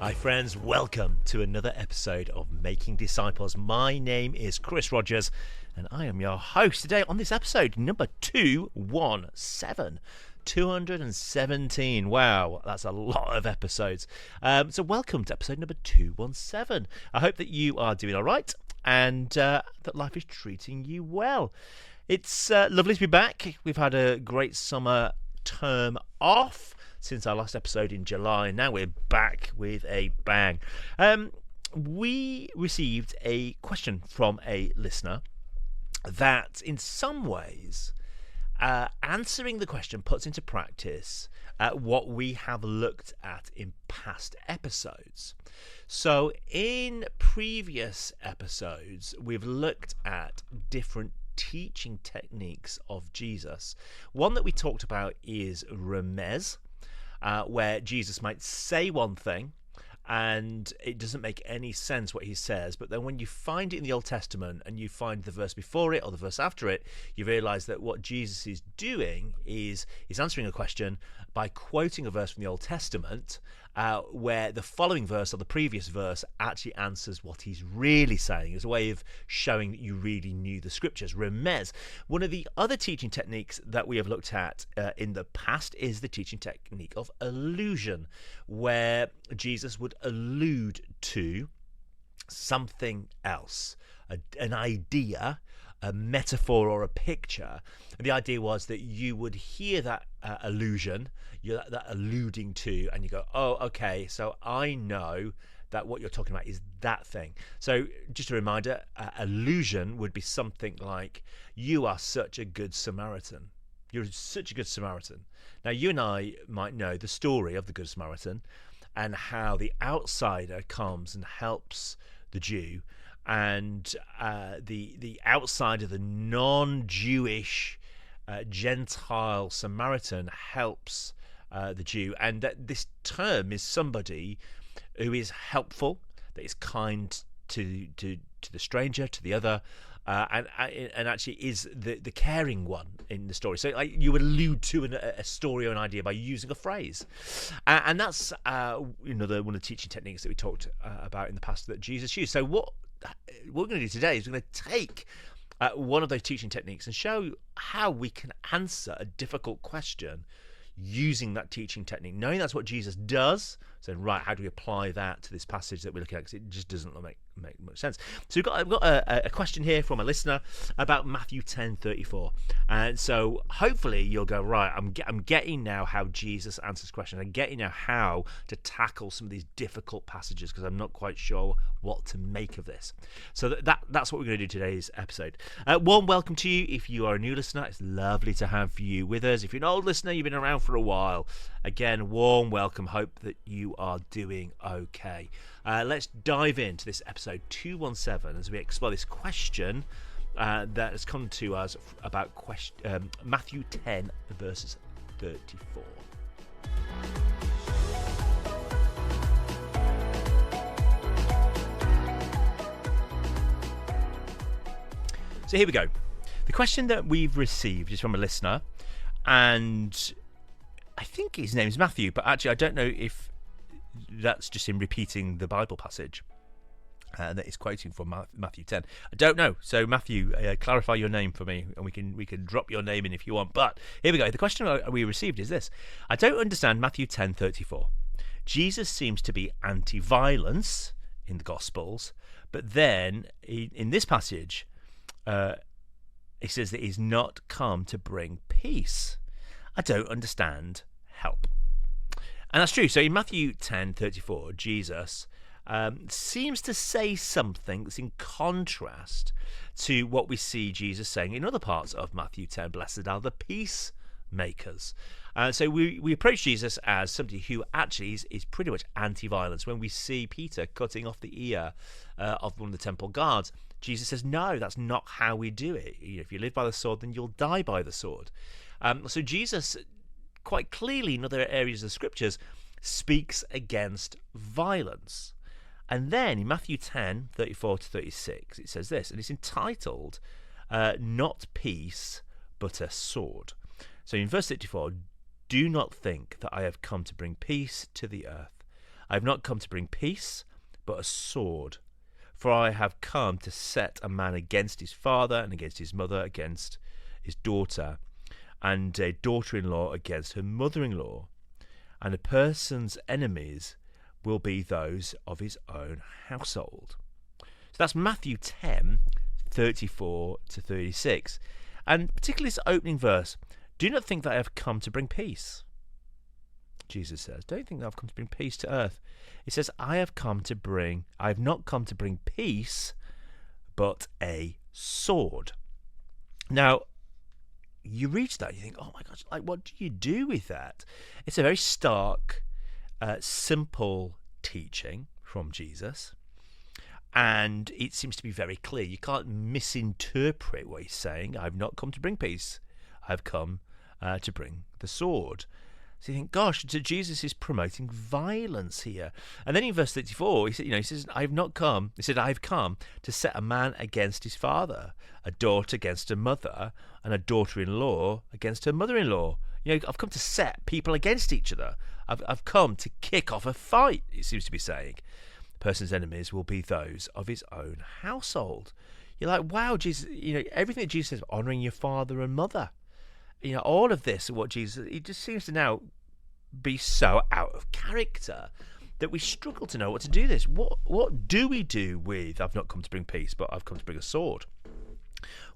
Hi friends, welcome to another episode of Making Disciples. My name is Chris Rogers and I am your host today on this episode number 217. 217. Wow, that's a lot of episodes. So welcome to episode number 217. I hope that you are doing all right and that life is treating you well. It's lovely to be back. We've had a great summer term off since our last episode in July. Now we're back with a bang. We received a question from a listener that in some ways answering the question puts into practice what we have looked at in past episodes. So in previous episodes we've looked at different teaching techniques of Jesus. One that we talked about is remez, where Jesus might say one thing and it doesn't make any sense what he says, but then when you find it in the Old Testament and you find the verse before it or the verse after it, you realize that what Jesus is doing is answering a question by quoting a verse from the Old Testament, where the following verse or the previous verse actually answers what he's really saying. It's a way of showing that you really knew the scriptures. Remez. One of the other teaching techniques that we have looked at in the past is the teaching technique of allusion, where Jesus would allude to something else, an idea, a metaphor or a picture. And the idea was that you would hear that allusion, that alluding to, and you go, oh, okay, so I know that what you're talking about is that thing. So just a reminder, allusion would be something like, you are such a good Samaritan. You're such a good Samaritan. Now, you and I might know the story of the Good Samaritan and how the outsider comes and helps the Jew, and the outsider, the non-Jewish Gentile Samaritan helps the Jew. And that this term is somebody who is helpful, that is kind to the stranger, to the other, and actually is the caring one in the story. So like, you allude to a story or an idea by using a phrase, and that's one of the teaching techniques that we talked about in the past that Jesus used. So what we're going to do today is we're going to take one of those teaching techniques and show how we can answer a difficult question using that teaching technique, knowing that's what Jesus does. So right, how do we apply that to this passage that we're looking at? Because it just doesn't make much sense. So I've got a question here from a listener about Matthew 10:34, and so hopefully you'll go, right, I'm getting now how Jesus answers questions. I'm getting now how to tackle some of these difficult passages because I'm not quite sure what to make of this. So that's what we're going to do today's episode. Warm welcome to you if you are a new listener. It's lovely to have you with us. If you're an old listener, you've been around for a while, again, warm welcome. Hope that you are doing okay. Let's dive into this episode 217 as we explore this question that has come to us about Matthew 10 verses 34. So here we go. The question that we've received is from a listener, and I think his name is Matthew, but actually I don't know if that's just him repeating the Bible passage that is quoting from Matthew 10. I don't know. So Matthew, clarify your name for me, and we can drop your name in if you want. But here we go. The question we received is this: I don't understand Matthew 10:34. Jesus seems to be anti-violence in the Gospels, but then in this passage, he says that he's not come to bring peace. I don't understand. Help. And that's true. So in Matthew 10:34, Jesus seems to say something that's in contrast to what we see Jesus saying in other parts of Matthew 10. Blessed are the peacemakers. So we approach Jesus as somebody who actually is pretty much anti-violence. When we see Peter cutting off the ear of one of the temple guards, Jesus says, no, that's not how we do it. If you live by the sword, then you'll die by the sword. So Jesus, quite clearly in other areas of the scriptures, speaks against violence. And then in Matthew 10:34-36, it says this, and it's entitled, Not Peace, but a Sword. So in verse 34, do not think that I have come to bring peace to the earth. I have not come to bring peace, but a sword. For I have come to set a man against his father, and against his mother, against his daughter, and a daughter-in-law against her mother-in-law. And a person's enemies will be those of his own household. So that's Matthew 10:34 to 36. And particularly this opening verse, do not think that I have come to bring peace. Jesus says, don't think that I've come to bring peace to earth. He says, I have not come to bring peace, but a sword. Now, you read that, you think, oh my gosh, like, what do you do with that? It's a very stark, simple teaching from Jesus, and it seems to be very clear. You can't misinterpret what he's saying. I've not come to bring peace. I've come to bring the sword. So you think, gosh, Jesus is promoting violence here. And then in verse 34, he says, I've come to set a man against his father, a daughter against her mother, and a daughter-in-law against her mother-in-law. I've come to set people against each other. I've come to kick off a fight, it seems to be saying. The person's enemies will be those of his own household. You're like, wow, Jesus, everything that Jesus says, honouring your father and mother. All of this, what Jesus, it just seems to now be so out of character that we struggle to know what to do this. What do we do with I've not come to bring peace, but I've come to bring a sword?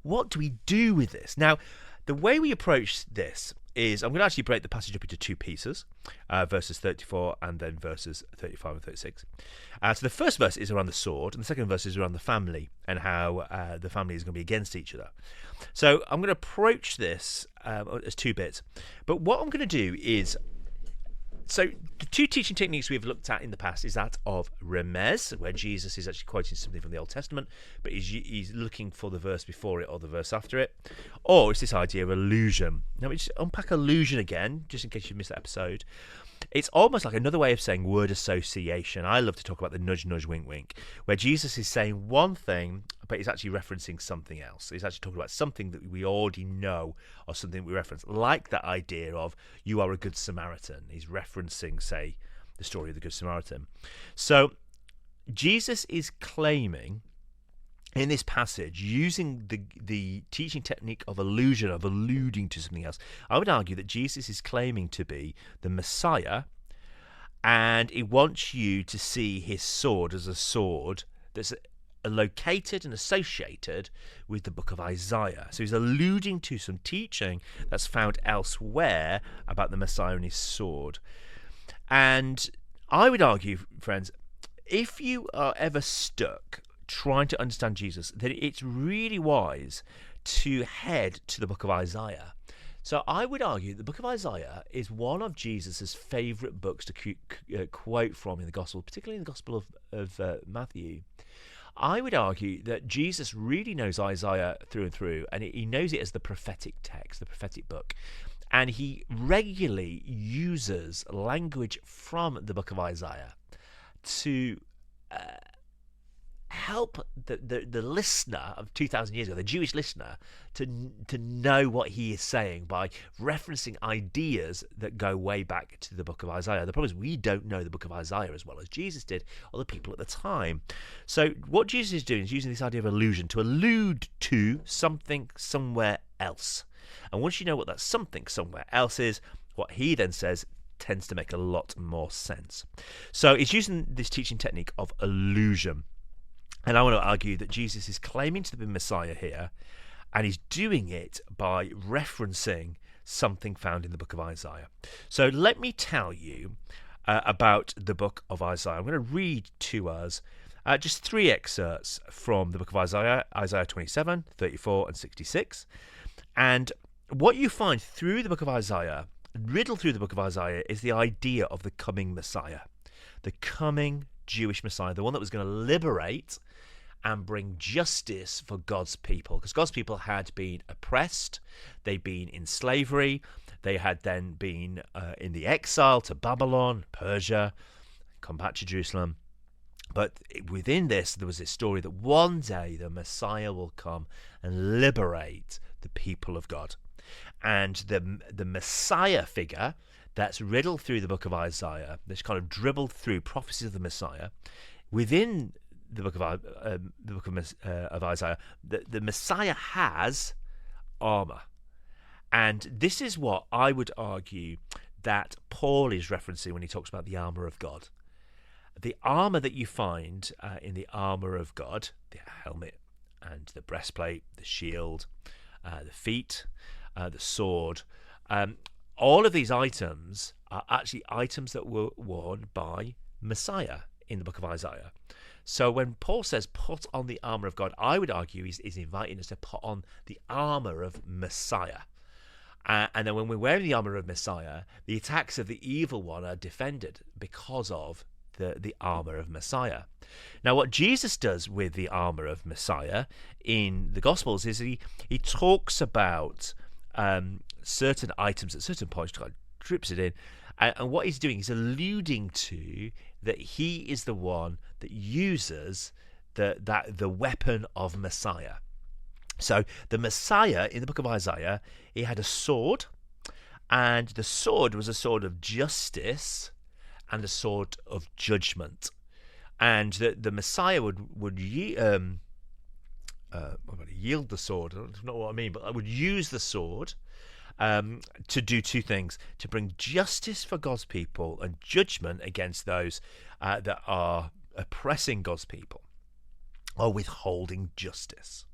What do we do with this? Now, the way we approach this is I'm going to actually break the passage up into two pieces, verses 34 and then verses 35 and 36. So the first verse is around the sword, and the second verse is around the family and how the family is going to be against each other. So I'm going to approach this as two bits. But what I'm going to do is, so the two teaching techniques we've looked at in the past is that of remez, where Jesus is actually quoting something from the Old Testament, but he's looking for the verse before it or the verse after it. Or it's this idea of allusion. Now, we just unpack allusion again, just in case you missed that episode. It's almost like another way of saying word association. I love to talk about the nudge, nudge, wink, wink, where Jesus is saying one thing, but he's actually referencing something else. He's actually talking about something that we already know or something we reference, like that idea of you are a good Samaritan. He's referencing, say, the story of the Good Samaritan. So Jesus is claiming in this passage, using the teaching technique of allusion, of alluding to something else, I would argue that Jesus is claiming to be the Messiah, and he wants you to see his sword as a sword that's located and associated with the book of Isaiah. So he's alluding to some teaching that's found elsewhere about the Messiah and his sword. And I would argue, friends, if you are ever stuck trying to understand Jesus, then it's really wise to head to the book of Isaiah. So I would argue the book of Isaiah is one of Jesus's favourite books to quote from in the Gospel, particularly in the Gospel of Matthew. I would argue that Jesus really knows Isaiah through and through, and he knows it as the prophetic text, the prophetic book. And he regularly uses language from the book of Isaiah to help the listener of 2,000 years ago, the Jewish listener, to know what he is saying by referencing ideas that go way back to the book of Isaiah. The problem is we don't know the book of Isaiah as well as Jesus did, or the people at the time. So what Jesus is doing is using this idea of allusion to allude to something somewhere else. And once you know what that something somewhere else is, what he then says tends to make a lot more sense. So he's using this teaching technique of allusion. And I want to argue that Jesus is claiming to be Messiah here, and he's doing it by referencing something found in the book of Isaiah. So let me tell you about the book of Isaiah. I'm going to read to us just three excerpts from the book of Isaiah, Isaiah 27, 34, and 66. And what you find through the book of Isaiah, riddled through the book of Isaiah, is the idea of the coming Messiah, the coming Jewish Messiah, the one that was going to liberate and bring justice for God's people, because God's people had been oppressed, they'd been in slavery, they had then been in the exile to Babylon, Persia, come back to Jerusalem. But within this, there was this story that one day the Messiah will come and liberate the people of God. And the Messiah figure that's riddled through the book of Isaiah, that's kind of dribbled through prophecies of the Messiah. Within the book of Isaiah, the Messiah has armor. And this is what I would argue that Paul is referencing when he talks about the armor of God. The armor that you find in the armor of God, the helmet and the breastplate, the shield, the feet, the sword, all of these items are actually items that were worn by Messiah in the book of Isaiah. So when Paul says put on the armor of God, I would argue he's inviting us to put on the armor of Messiah. And then when we're wearing the armor of Messiah, the attacks of the evil one are defended because of the armor of Messiah. Now, what Jesus does with the armor of Messiah in the Gospels is he talks about certain items at certain points, kind of drips it in, and what he's doing is alluding to that he is the one that uses the weapon of Messiah. So the Messiah in the book of Isaiah, he had a sword, and the sword was a sword of justice and a sword of judgment. And the Messiah would yield the sword. That's not what I mean, but I would use the sword to do two things: to bring justice for God's people and judgment against those that are oppressing God's people or withholding justice.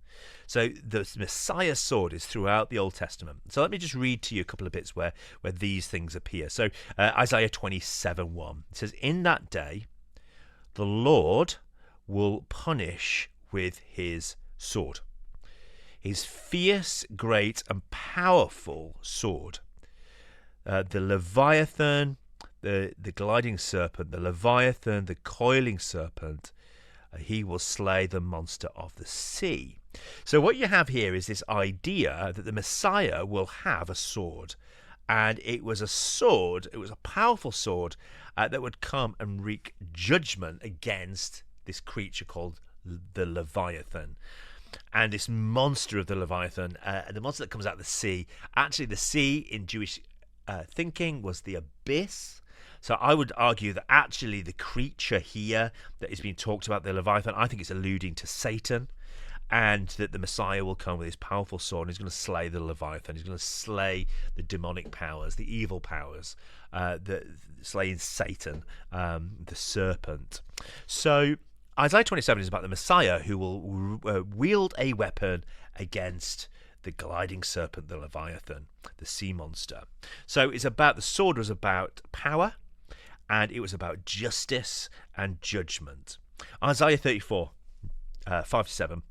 So the Messiah's sword is throughout the Old Testament. So let me just read to you a couple of bits where these things appear. So Isaiah 27:1, it says, "In that day the Lord will punish with his sword, his fierce, great, and powerful sword. The Leviathan, the gliding serpent, the Leviathan, the coiling serpent, he will slay the monster of the sea." So what you have here is this idea that the Messiah will have a sword. And it was a sword, it was a powerful sword that would come and wreak judgment against this creature called the Leviathan. And this monster of the Leviathan, the monster that comes out of the sea. Actually, the sea in Jewish thinking was the abyss. So I would argue that actually the creature here that is being talked about, the Leviathan, I think it's alluding to Satan, and that the Messiah will come with his powerful sword and he's going to slay the Leviathan. He's going to slay the demonic powers, the evil powers, slaying Satan, the serpent. So Isaiah 27 is about the Messiah who will wield a weapon against the gliding serpent, the Leviathan, the sea monster. So it's about, the sword was about power, and it was about justice and judgment. Isaiah 34, 5-7.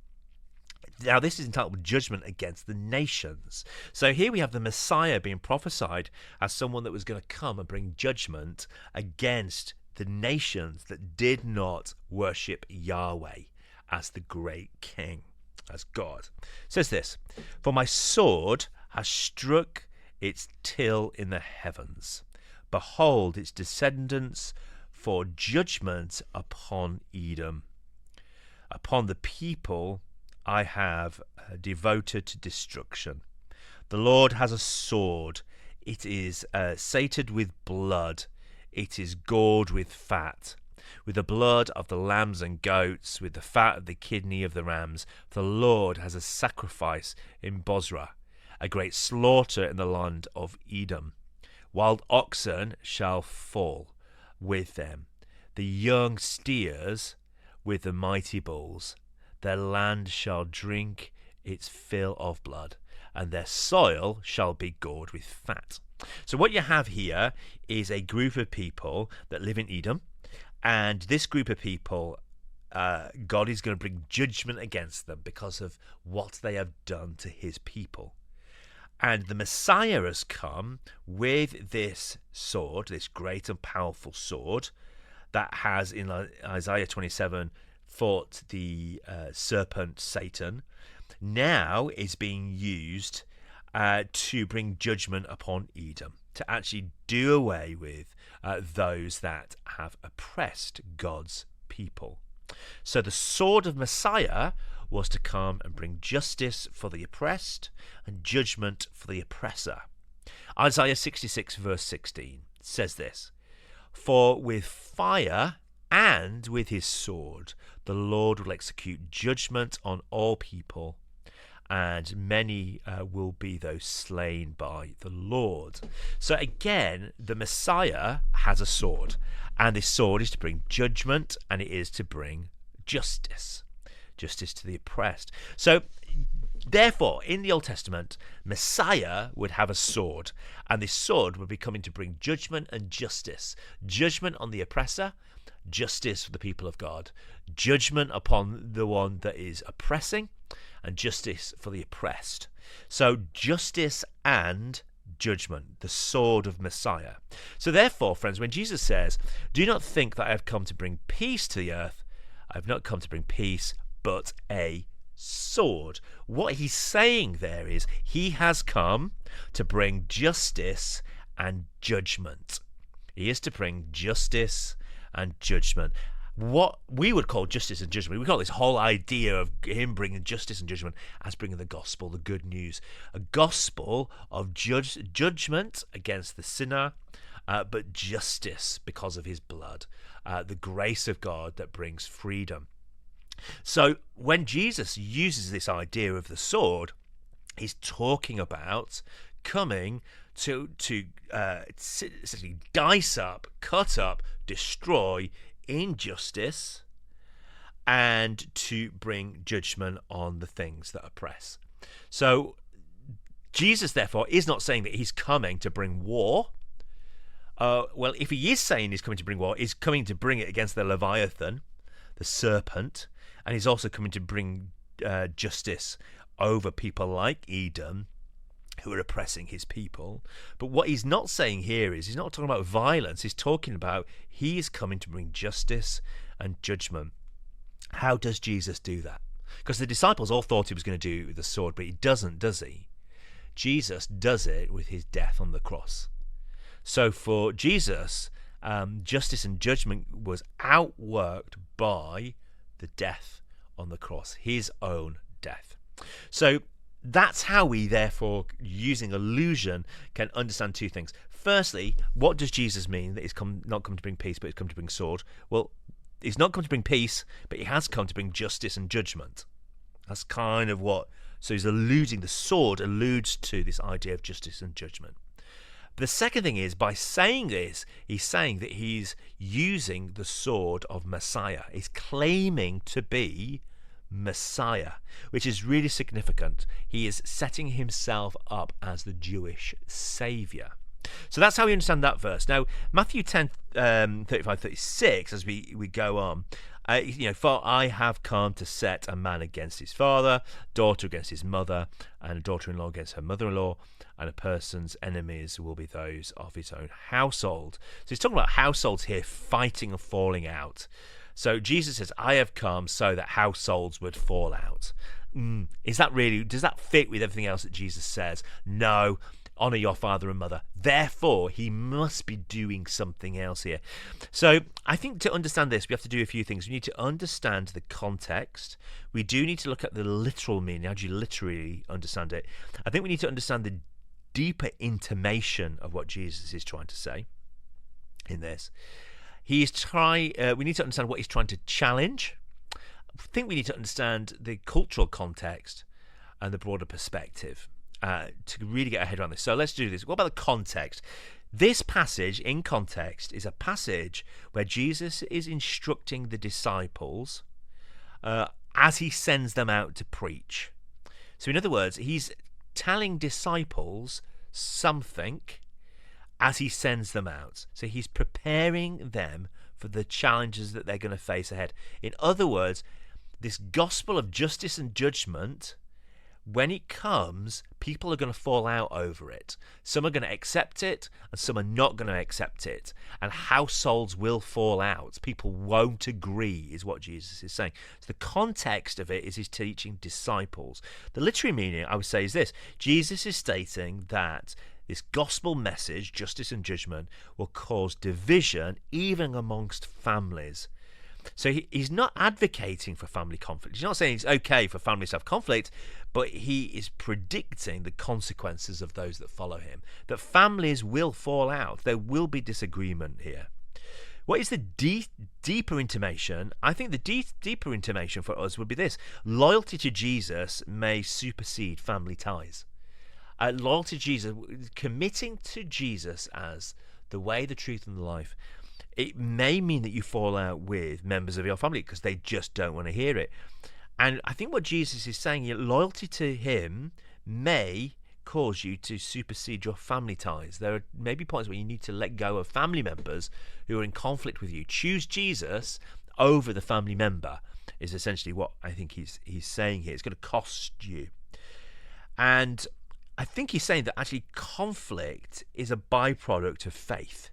Now this is entitled Judgment Against the Nations. So here we have the Messiah being prophesied as someone that was going to come and bring judgment against the nations that did not worship Yahweh as the great king, as God. It says this, "For my sword has struck its till in the heavens. Behold its descendants for judgment upon Edom. Upon the people I have devoted to destruction. The Lord has a sword. It is sated with blood. It is gored with fat, with the blood of the lambs and goats, with the fat of the kidney of the rams. The Lord has a sacrifice in Bozrah, a great slaughter in the land of Edom. Wild oxen shall fall with them, the young steers with the mighty bulls. Their land shall drink its fill of blood, and their soil shall be gored with fat." So what you have here is a group of people that live in Edom, and this group of people, God is going to bring judgment against them because of what they have done to his people. And the Messiah has come with this sword, this great and powerful sword that has, in Isaiah 27, fought the serpent Satan, now is being used to bring judgment upon Edom, to actually do away with those that have oppressed God's people. So the sword of Messiah was to come and bring justice for the oppressed and judgment for the oppressor. Isaiah 66 verse 16 says this: "For with fire and with his sword the Lord will execute judgment on all people, and many will be those slain by the Lord." So again, the Messiah has a sword, and this sword is to bring judgment, and it is to bring justice to the oppressed. So therefore, in the Old Testament, Messiah would have a sword, and this sword would be coming to bring judgment and justice. Judgment on the oppressor, justice for the people of God. Judgment upon the one that is oppressing, and justice for the oppressed. So justice and judgment, the sword of Messiah. So therefore, friends, when Jesus says, "Do not think that I have come to bring peace to the earth," I have not come to bring peace, but a sword. What he's saying there is he has come to bring justice and judgment. He is to bring justice and judgment. What we would call justice and judgment, we call this whole idea of him bringing justice and judgment as bringing the gospel, the good news. A gospel of judgment against the sinner, but justice because of his blood. The grace of God that brings freedom. So when Jesus uses this idea of the sword, he's talking about coming to essentially dice up, cut up, destroy injustice, and to bring judgment on the things that oppress. So Jesus, therefore, is not saying that he's coming to bring war. Well, if he is saying he's coming to bring war, he's coming to bring it against the Leviathan, the serpent, and he's also coming to bring justice over people like Edom, who are oppressing his people. But what he's not saying here is he's not talking about violence. He's talking about he is coming to bring justice and judgment. How does Jesus do that? Because the disciples all thought he was going to do it with the sword, but he doesn't, does he? Jesus does it with his death on the cross. So for Jesus, justice and judgment was outworked by the death on the cross, his own death. So that's how we, therefore, using allusion, can understand two things. Firstly, what does Jesus mean that he's not come to bring peace, but he's come to bring sword? Well, he's not come to bring peace, but he has come to bring justice and judgment. That's kind of what. So he's alluding, the sword alludes to this idea of justice and judgment. The second thing is, by saying this, he's saying that he's using the sword of Messiah. He's claiming to be Messiah, which is really significant. He is setting himself up as the Jewish saviour. So that's how we understand that verse. Now, Matthew 10, 35, 36, as we go on, for I have come to set a man against his father, daughter against his mother, and a daughter-in-law against her mother-in-law, and a person's enemies will be those of his own household. So he's talking about households here fighting and falling out. So Jesus says, I have come so that households would fall out. Does that fit with everything else that Jesus says? No. Honour your father and mother. Therefore, he must be doing something else here. So I think to understand this, we have to do a few things. We need to understand the context. We do need to look at the literal meaning. How do you literally understand it? I think we need to understand the deeper intimation of what Jesus is trying to say in this. We need to understand what he's trying to challenge. I think we need to understand the cultural context and the broader perspective to really get our head around this. So let's do this. What about the context? This passage, in context, is a passage where Jesus is instructing the disciples as he sends them out to preach. So in other words, he's telling disciples something as he sends them out. So he's preparing them for the challenges that they're going to face ahead. In other words, this gospel of justice and judgment, when it comes, people are going to fall out over it. Some are going to accept it, and some are not going to accept it. And households will fall out. People won't agree, is what Jesus is saying. So the context of it is he's teaching disciples. The literary meaning, I would say, is this. Jesus is stating that this gospel message, justice and judgment, will cause division even amongst families. So he's not advocating for family conflict. He's not saying it's okay for families to have conflict, but he is predicting the consequences of those that follow him, that families will fall out. There will be disagreement here. What is the deeper intimation? I think the deeper intimation for us would be this: loyalty to Jesus may supersede family ties. Loyalty to Jesus, committing to Jesus as the way, the truth, and the life, it may mean that you fall out with members of your family because they just don't want to hear it. And I think what Jesus is saying, loyalty to him may cause you to supersede your family ties. There are maybe points where you need to let go of family members who are in conflict with you. Choose Jesus over the family member is essentially what I think he's saying here. It's going to cost you. And I think he's saying that actually conflict is a byproduct of faith.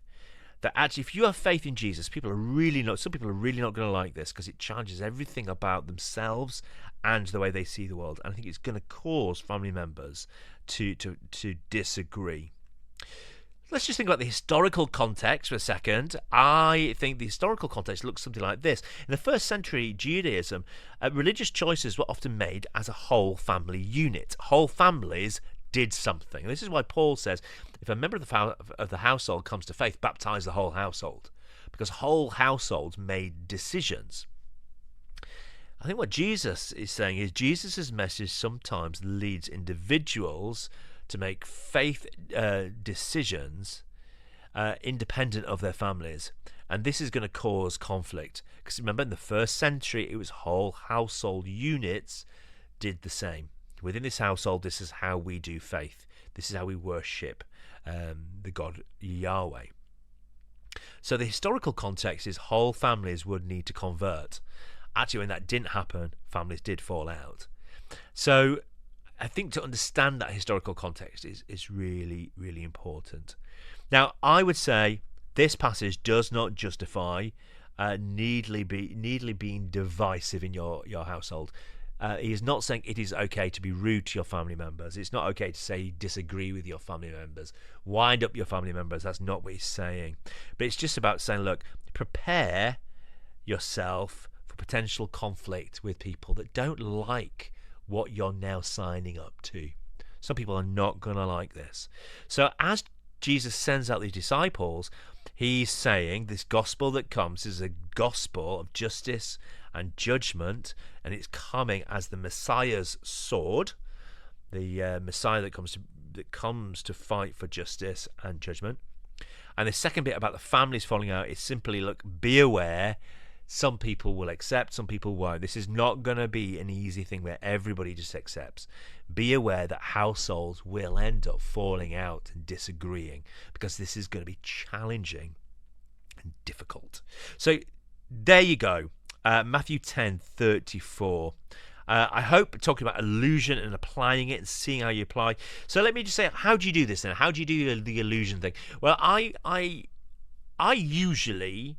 That actually, if you have faith in Jesus, some people are really not going to like this because it challenges everything about themselves and the way they see the world. And I think it's going to cause family members to disagree. Let's just think about the historical context for a second. I think the historical context looks something like this. In the first century Judaism, religious choices were often made as a whole family unit. Whole families did something. This is why Paul says, if a member of the household comes to faith, baptize the whole household, because whole households made decisions. I think what Jesus is saying is Jesus' message sometimes leads individuals to make faith decisions independent of their families. And this is going to cause conflict. Because remember, in the first century, it was whole household units did the same. Within this household, this is how we do faith. This is how we worship the God Yahweh. So the historical context is whole families would need to convert. Actually, when that didn't happen, families did fall out. So I think to understand that historical context is really, really important. Now, I would say this passage does not justify needly being divisive in your household. He is not saying it is okay to be rude to your family members. It's not okay to say disagree with your family members, wind up your family members. That's not what he's saying. But it's just about saying, look, prepare yourself for potential conflict with people that don't like what you're now signing up to. Some people are not going to like this. So as Jesus sends out these disciples, he's saying this gospel that comes is a gospel of justice and judgment, and it's coming as the Messiah's sword, the Messiah that comes to fight for justice and judgment. And the second bit about the families falling out is simply, look, be aware. Some people will accept, some people won't. This is not going to be an easy thing where everybody just accepts. Be aware that households will end up falling out and disagreeing, because this is going to be challenging and difficult. So there you go. Matthew 10:34. I hope talking about allusion and applying it and seeing how you apply. So let me just say, how do you do this then? How do you do the allusion thing? Well, I usually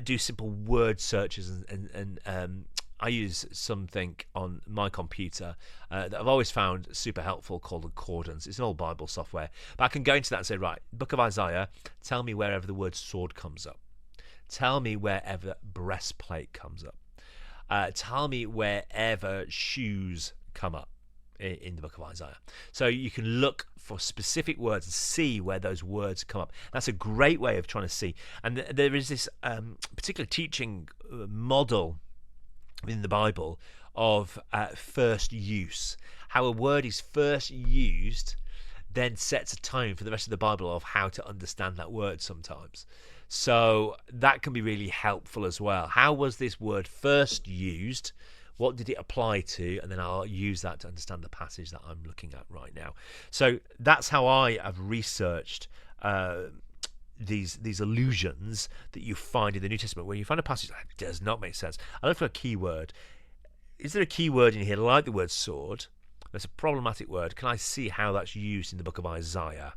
do simple word searches and I use something on my computer that I've always found super helpful called Accordance. It's an old Bible software. But I can go into that and say, right, Book of Isaiah, tell me wherever the word sword comes up. Tell me wherever breastplate comes up. Tell me wherever shoes come up in the book of Isaiah. So you can look for specific words and see where those words come up. That's a great way of trying to see. And there is this particular teaching model in the Bible of first use. How a word is first used then sets a tone for the rest of the Bible of how to understand that word sometimes. So that can be really helpful as well. How was this word first used? What did it apply to? And then I'll use that to understand the passage that I'm looking at right now. So that's how I have researched these allusions that you find in the New Testament. When you find a passage that does not make sense, I look for a key word. Is there a key word in here like the word sword? That's a problematic word. Can I see how that's used in the book of Isaiah?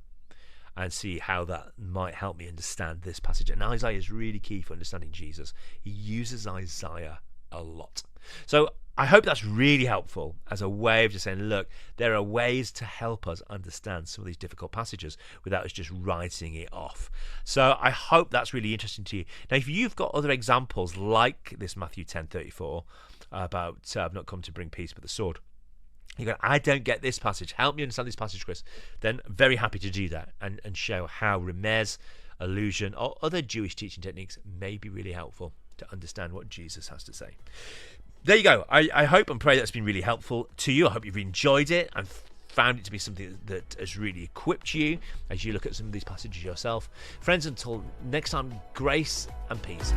And see how that might help me understand this passage. And Isaiah is really key for understanding Jesus. He uses Isaiah a lot. So I hope that's really helpful as a way of just saying, look, there are ways to help us understand some of these difficult passages without us just writing it off. So I hope that's really interesting to you. Now, if you've got other examples like this Matthew 10:34 about I've not come to bring peace but the sword, You go, I don't get this passage. Help me understand this passage, Chris. Then very happy to do that and show how Remez, Allusion, or other Jewish teaching techniques may be really helpful to understand what Jesus has to say. There you go. I hope and pray that's been really helpful to you. I hope you've enjoyed it and found it to be something that has really equipped you as you look at some of these passages yourself. Friends, until next time, grace and peace.